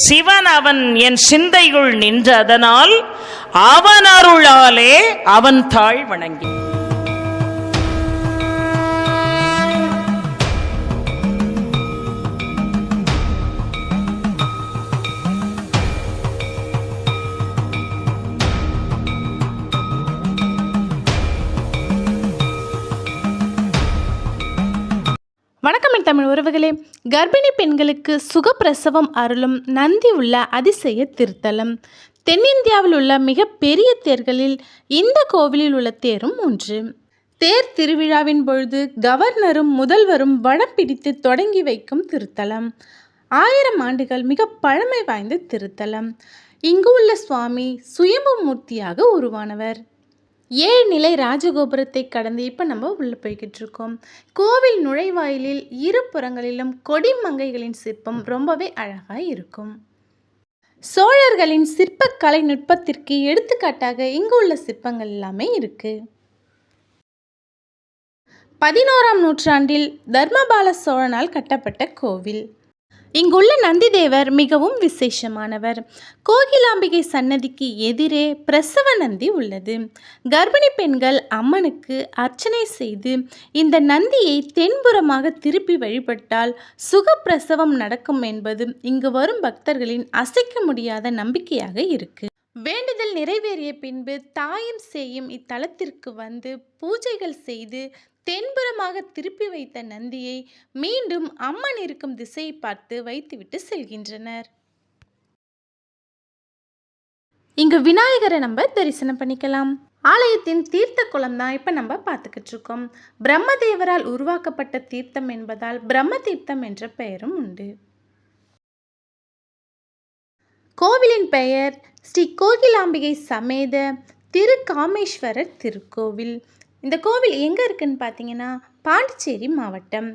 சிவன் அவன் என் சிந்தையுள் நின்ற அதனால் அவன் அருளாலே அவன் தாழ் வணங்கி. வணக்கம் என் தமிழ் உறவுகளே. கர்ப்பிணி பெண்களுக்கு சுகப்பிரசவம் அருளும் நந்தி உள்ள அதிசய திருத்தலம். தென்னிந்தியாவில் உள்ள மிக பெரிய தேர்களில் இந்த கோவிலில் உள்ள தேரும் ஒன்று. தேர் திருவிழாவின் பொழுது கவர்னரும் முதல்வரும் வடம் பிடித்து தொடங்கி வைக்கும் திருத்தலம். 1000 ஆண்டுகள் மிக பழமை வாய்ந்த திருத்தலம். இங்கு உள்ள சுவாமி சுயம்பு மூர்த்தியாக உருவானவர். 7 நிலை ராஜகோபுரத்தை கடந்து இப்போ நம்ம உள்ளே போய்கிட்டு இருக்கோம். கோவில் நுழைவாயிலில் இரு புறங்களிலும் கொடிமங்கைகளின் சிற்பம் ரொம்பவே அழகாக இருக்கும். சோழர்களின் சிற்பக்கலை நுட்பத்திற்கு எடுத்துக்காட்டாக இங்கு உள்ள சிற்பங்கள் எல்லாமே இருக்கு. 11ஆம் நூற்றாண்டில் தர்மபால சோழனால் கட்டப்பட்ட கோவில். இங்குள்ள நந்திதேவர் மிகவும் விசேஷமானவர். கோகிலாம்பிகை சன்னதிக்கு எதிரே பிரசவ நந்தி உள்ளது. கர்ப்பிணி பெண்கள் அம்மனுக்கு அர்ச்சனை செய்து இந்த நந்தியை தென்புறமாக திருப்பி வழிபட்டால் சுகப்பிரசவம் நடக்கும் என்பது இங்கு வரும் பக்தர்களின் அசைக்க முடியாத நம்பிக்கையாக இருக்கு. வேண்டுதல் நிறைவேறிய பின்பு தாயும் சேயும் இத்தலத்திற்கு வந்து பூஜைகள் செய்து தென்புறமாக திருப்பி வைத்த நந்தியை மீண்டும் அம்மன் இருக்கும் திசையை பார்த்து வைத்துவிட்டு செல்கின்றனர். இங்கு விநாயகரை நம்ம தரிசனம் பண்ணிக்கலாம். ஆலயத்தின் தீர்த்த குளம் தான் இப்ப நம்ம பார்த்துக்கிட்டு இருக்கோம். பிரம்மதேவரால் உருவாக்கப்பட்ட தீர்த்தம் என்பதால் பிரம்ம தீர்த்தம் என்ற பெயரும் உண்டு. கோவிலின் பெயர் ஸ்ரீ கோகிலாம்பிகை சமேத திருக்காமேஸ்வரர் திருக்கோவில். இந்த கோவில் எங்கே இருக்குன்னு பார்த்தீங்கன்னா பாண்டிச்சேரி மாவட்டம்.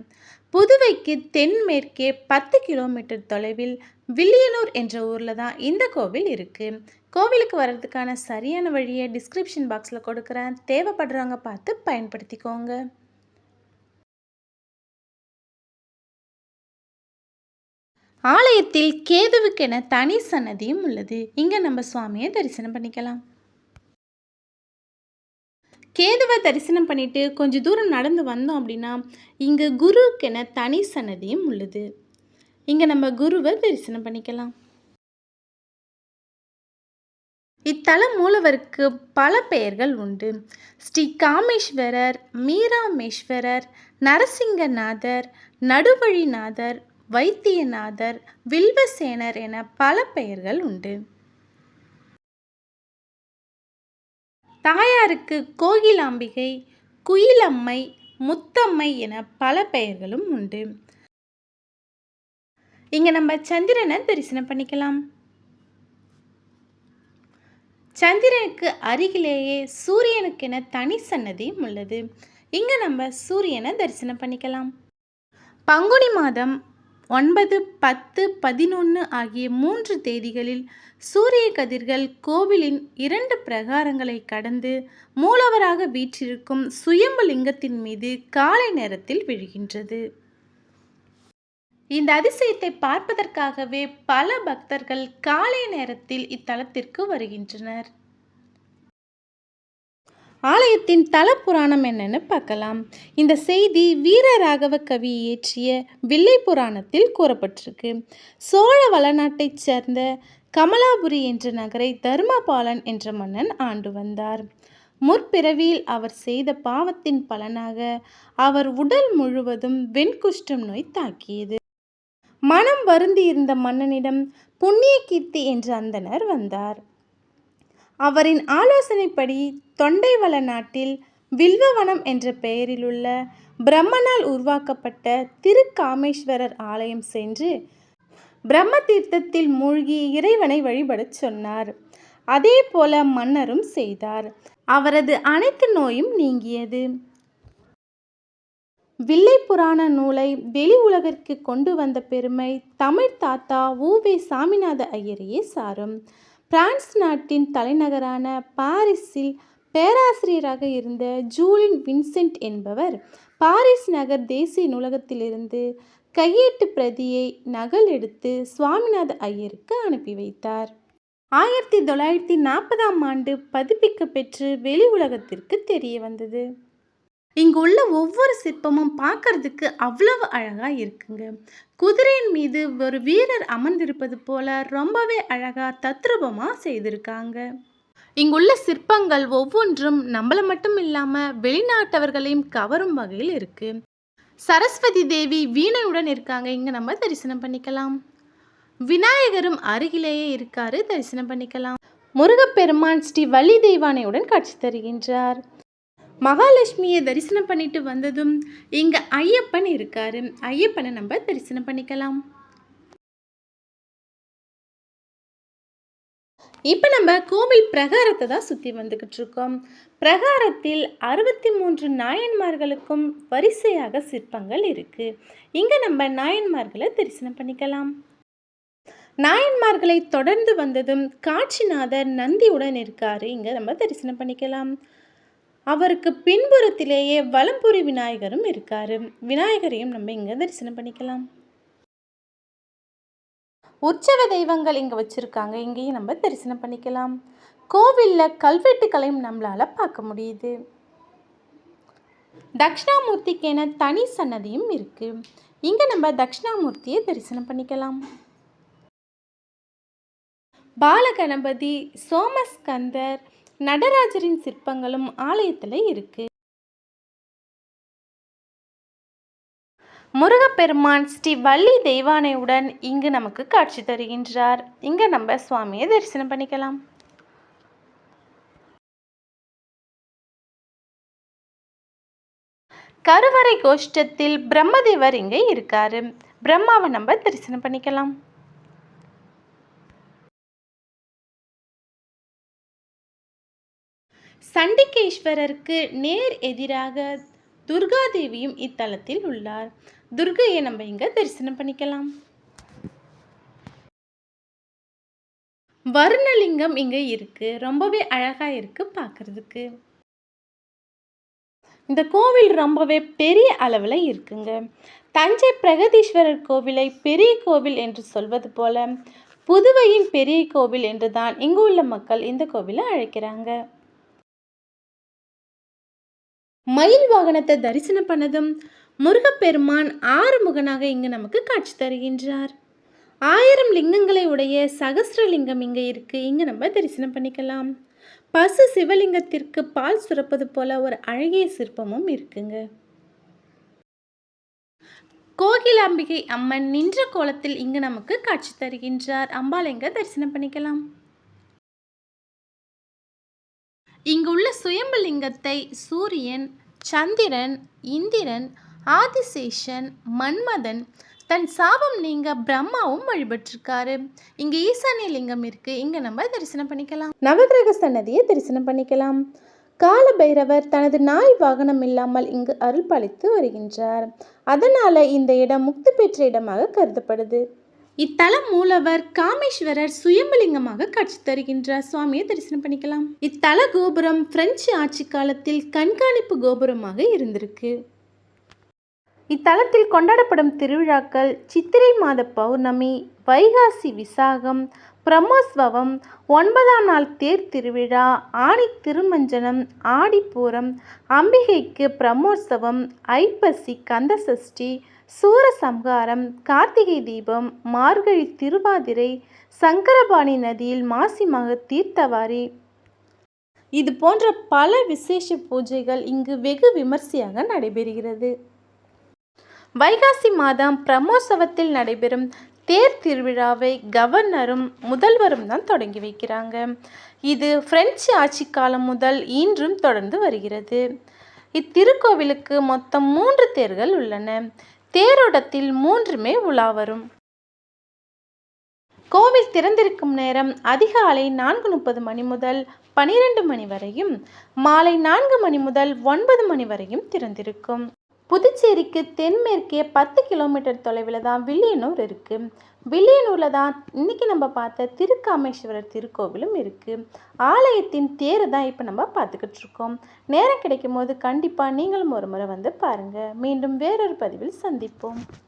புதுவைக்கு தென்மேற்கே 10 கிலோமீட்டர் தொலைவில் வில்லியனூர் என்ற ஊரில் தான் இந்த கோவில் இருக்குது. கோவிலுக்கு வர்றதுக்கான சரியான வழியை டிஸ்கிரிப்ஷன் பாக்ஸில் கொடுக்குறேன். தேவைப்படுறவங்க பார்த்து பயன்படுத்திக்கோங்க. ஆலயத்தில் கேதுவுக்கென தனி சன்னதியும் உள்ளது. இங்கே நம்ம சுவாமியை தரிசனம் பண்ணிக்கலாம். கேதுவை தரிசனம் பண்ணிட்டு கொஞ்சம் தூரம் நடந்து வந்தோம் அப்படின்னா இங்கே குருவுக்கென தனி சன்னதியும் உள்ளது. இங்கே நம்ம குருவை தரிசனம் பண்ணிக்கலாம். இத்தல மூலவருக்கு பல பெயர்கள் உண்டு. ஸ்ரீ காமேஸ்வரர், மீராமேஸ்வரர், நரசிங்கநாதர், நடுவழிநாதர், வைத்தியநாதர், வில்வசேனர் என பல பெயர்கள் உண்டு. தாயாருக்கு கோகிலாம்பிகை, குயிலம்மை, முத்தம்மை என பல பெயர்களும் உண்டு. இங்க நம்ம சந்திரனை தரிசனம் பண்ணிக்கலாம். சந்திரனுக்கு அருகிலேயே சூரியனுக்கென தனி சன்னதியும் உள்ளது. இங்க நம்ம சூரியனை தரிசனம் பண்ணிக்கலாம். பங்குனி மாதம் 9, 10, 11 ஆகிய 3 தேதிகளில் சூரிய கதிர்கள் கோவிலின் 2 பிரகாரங்களை கடந்து மூலவராக வீற்றிருக்கும் சுயம்பு லிங்கத்தின் மீது காலை நேரத்தில் விழுகின்றது. இந்த அதிசயத்தை பார்ப்பதற்காகவே பல பக்தர்கள் காலை நேரத்தில் இத்தலத்திற்கு வருகின்றனர். ஆலயத்தின் தல புராணம் என்னன்னு பார்க்கலாம். இந்த செய்தி வீரராகவ கவி இயற்றிய வில்லை புராணத்தில் கூறப்பட்டிருக்கு. சோழ வளநாட்டைச் சேர்ந்த கமலாபுரி என்ற நகரை தர்மபாலன் என்ற மன்னன் ஆண்டு வந்தார். முற்பிறவியில் அவர் செய்த பாவத்தின் பலனாக அவர் உடல் முழுவதும் வெண்குஷ்டம் நோய் தாக்கியது. மனம் வருந்தி இருந்த மன்னனிடம் புண்ணிய கீர்த்தி என்ற அந்தனர் வந்தார். அவரின் ஆலோசனைப்படி தொண்டைவள நாட்டில் வில்வவனம் என்ற பெயரில் உள்ள பிரம்மனால் உருவாக்கப்பட்ட திருக்காமேஸ்வரர் ஆலயம் சென்று பிரம்ம தீர்த்தத்தில் மூழ்கி இறைவனை வழிபடச் சொன்னார். அதே போல மன்னரும் செய்தார். அவரது அனைத்து நோயும் நீங்கியது. வில்லை புராண நூலை வெளி உலகிற்கு கொண்டு வந்த பெருமை தமிழ் தாத்தா உ.வே. சாமிநாத ஐயரையே சாரும். பிரான்ஸ் நாட்டின் தலைநகரான பாரிஸில் பேராசிரியராக இருந்த ஜூலின் வின்சென்ட் என்பவர் பாரிஸ் நகர் தேசிய நூலகத்திலிருந்து கையேட்டு பிரதியை நகல் எடுத்து சுவாமிநாத ஐயருக்கு அனுப்பி வைத்தார். 1940ஆம் ஆண்டு பதிப்பிக்க பெற்று வெளி உலகத்திற்கு தெரிய வந்தது. இங்கு உள்ள ஒவ்வொரு சிற்பமும் பார்க்கறதுக்கு அவ்வளவு அழகா இருக்குங்க. குதிரையின் மீது ஒரு வீரர் அமர்ந்திருப்பது போல ரொம்பவே அழகா தத்ரூபமா செய்திருக்காங்க. இங்குள்ள சிற்பங்கள் ஒவ்வொன்றும் நம்மள மட்டும் இல்லாம வெளிநாட்டவர்களையும் கவரும் வகையில் இருக்கு. சரஸ்வதி தேவி வீணையுடன் இருக்காங்க, இங்க நம்ம தரிசனம் பண்ணிக்கலாம். விநாயகரும் அருகிலேயே இருக்காரு, தரிசனம் பண்ணிக்கலாம். முருகப்பெருமான் ஸ்ரீ வள்ளி தெய்வானையுடன் காட்சி தருகின்றார். மகாலட்சுமியை தரிசனம் பண்ணிட்டு வந்ததும் இங்க ஐயப்பன் இருக்காரு, ஐயப்பனை நம்ம தரிசனம் பண்ணிக்கலாம். இப்போ நம்ம கோவில் பிரகாரத்தை தான் சுற்றி வந்துக்கிட்டு இருக்கோம். பிரகாரத்தில் 63 நாயன்மார்களுக்கும் வரிசையாக சிற்பங்கள் இருக்குது. இங்கே நம்ம நாயன்மார்களை தரிசனம் பண்ணிக்கலாம். நாயன்மார்களை தொடர்ந்து வந்ததும் காட்சிநாதர் நந்தியுடன் இருக்காரு, இங்கே நம்ம தரிசனம் பண்ணிக்கலாம். அவருக்கு பின்புறத்திலேயே வலம்புரி விநாயகரும் இருக்காரு, விநாயகரையும் நம்ம இங்கே தரிசனம் பண்ணிக்கலாம். உற்சவ தெய்வங்கள் இங்கே வச்சுருக்காங்க, இங்கேயும் நம்ம தரிசனம் பண்ணிக்கலாம். கோவிலில் கல்வெட்டுக்களையும் நம்மளால் பார்க்க முடியுது. தட்சிணாமூர்த்திக்கென தனி சன்னதியும் இருக்குது, இங்கே நம்ம தட்சிணாமூர்த்தியை தரிசனம் பண்ணிக்கலாம். பாலகணபதி, சோமஸ்கந்தர், நடராஜரின் சிற்பங்களும் ஆலயத்தில் இருக்குது. முருகப்பெருமான் ஸ்ரீ வள்ளி தெய்வானையுடன் இங்கு நமக்கு காட்சி தருகின்றார், இங்கே நம்ம சுவாமியை தரிசனம் பண்ணிக்கலாம். கருவறை கோஷ்டத்தில் பிரம்மதேவர் இங்கே இருக்காரு, பிரம்மாவை நம்ம தரிசனம் பண்ணிக்கலாம். சண்டிகேஸ்வரருக்கு நேர் எதிராக துர்காதேவியும் இத்தலத்தில் உள்ளார், துர்கையை நம்ம இங்க தரிசனம் பண்ணிக்கலாம். வர்ணலிங்கம் இங்க இருக்கு, ரொம்பவே அழகா இருக்கு பார்க்கறதுக்கு. இந்த கோவில் ரொம்பவே பெரிய அளவில் இருக்குங்க. தஞ்சை பிரகதீஸ்வரர் கோவிலை பெரிய கோவில் என்று சொல்வது போல புதுவையின் பெரிய கோவில் என்று தான் இங்கு உள்ள மக்கள் இந்த கோவிலை அழைக்கிறாங்க. மயில் வாகனத்தை தரிசனம் பண்ணதும் முருகப்பெருமான் ஆறுமுகனாக இங்கு நமக்கு காட்சி தருகின்றார். 1000 லிங்கங்களை உடைய சகஸ்ரலிங்கம் இங்கே இருக்கு, இங்கே நம்ம தரிசனம் பண்ணிக்கலாம். பசு சிவலிங்கத்திற்கு பால் சுரப்பது போல ஒரு அழகிய சிற்பமும் இருக்குங்க. கோகிலாம்பிகை அம்மன் நின்ற கோலத்தில் இங்கு நமக்கு காட்சி தருகின்றார், அம்பாளை இங்க தரிசனம் பண்ணிக்கலாம். இங்குள்ள சுயம்பு லிங்கத்தை சூரியன், சந்திரன், இந்திரன், ஆதிசேஷன், மன்மதன், தன் சாபம் நீங்க பிரம்மாவும் வழிபட்டிருக்காரு. இங்க ஈசானிய லிங்கம் இருக்கு, இங்க நம்ம தரிசனம் பண்ணிக்கலாம். நவகிரக சன்னதியை தரிசனம் பண்ணிக்கலாம். கால பைரவர் தனது நாய் வாகனம் இல்லாமல் இங்கு அருள் பாலித்து வருகின்றார், அதனால இந்த இடம் முக்தி பெற்ற இடமாக கருதப்படுது. இத்தல மூலவர் காமேஸ்வரர் சுயம்பலிங்கமாக காட்சி தருகின்றார், சுவாமியை தரிசனம் பண்ணிக்கலாம். இத்தல கோபுரம் பிரெஞ்சு ஆட்சி காலத்தில் கண்காணிப்பு கோபுரமாக இருந்திருக்கு. இத்தலத்தில் கொண்டாடப்படும் திருவிழாக்கள் சித்திரை மாத பௌர்ணமி, வைகாசி விசாகம், பிரம்மோத்சவம், 9ஆம் நாள் தேர் திருவிழா, ஆணி திருமஞ்சனம், ஆடிப்பூரம், அம்பிகைக்கு பிரம்மோற்சவம், ஐப்பசி கந்தசஷ்டி, சூரசம்ஹாரம், கார்த்திகை தீபம், மார்கழி திருவாதிரை, சங்கரபாணி நதியில் மாசி மக தீர்த்தவாரி, இது போன்ற பல விசேஷ பூஜைகள் இங்கு வெகு விமர்சையாக நடைபெறுகிறது. வைகாசி மாதம் பிரம்மோற்சவத்தில் நடைபெறும் தேர் திருவிழாவை கவர்னரும் முதல்வரும் தான் தொடங்கி வைக்கிறாங்க. இது பிரெஞ்சு ஆட்சி காலம் முதல் இன்றும் தொடர்ந்து வருகிறது. இத்திருக்கோவிலுக்கு மொத்தம் 3 தேர்கள் உள்ளன. தேரோட்டத்தில் 3மே உலா வரும். கோவில் திறந்திருக்கும் நேரம் அதிகாலை 4:30 மணி முதல் 12 மணி வரையும், மாலை 4 மணி முதல் 9 மணி வரையும் திறந்திருக்கும். புதுச்சேரிக்கு தென்மேற்கே 10 கிலோமீட்டர் தொலைவில் தான் வில்லியனூர் இருக்குது. வில்லியனூரில் தான் இன்றைக்கி நம்ம பார்த்த திருக்காமேஸ்வரர் திருக்கோவிலும் இருக்குது. ஆலயத்தின் தேரை தான் இப்போ நம்ம பார்த்துக்கிட்டு இருக்கோம். நேரம் கிடைக்கும் போது கண்டிப்பாக நீங்களும் ஒரு முறை வந்து பாருங்கள். மீண்டும் வேறொரு பதிவில் சந்திப்போம்.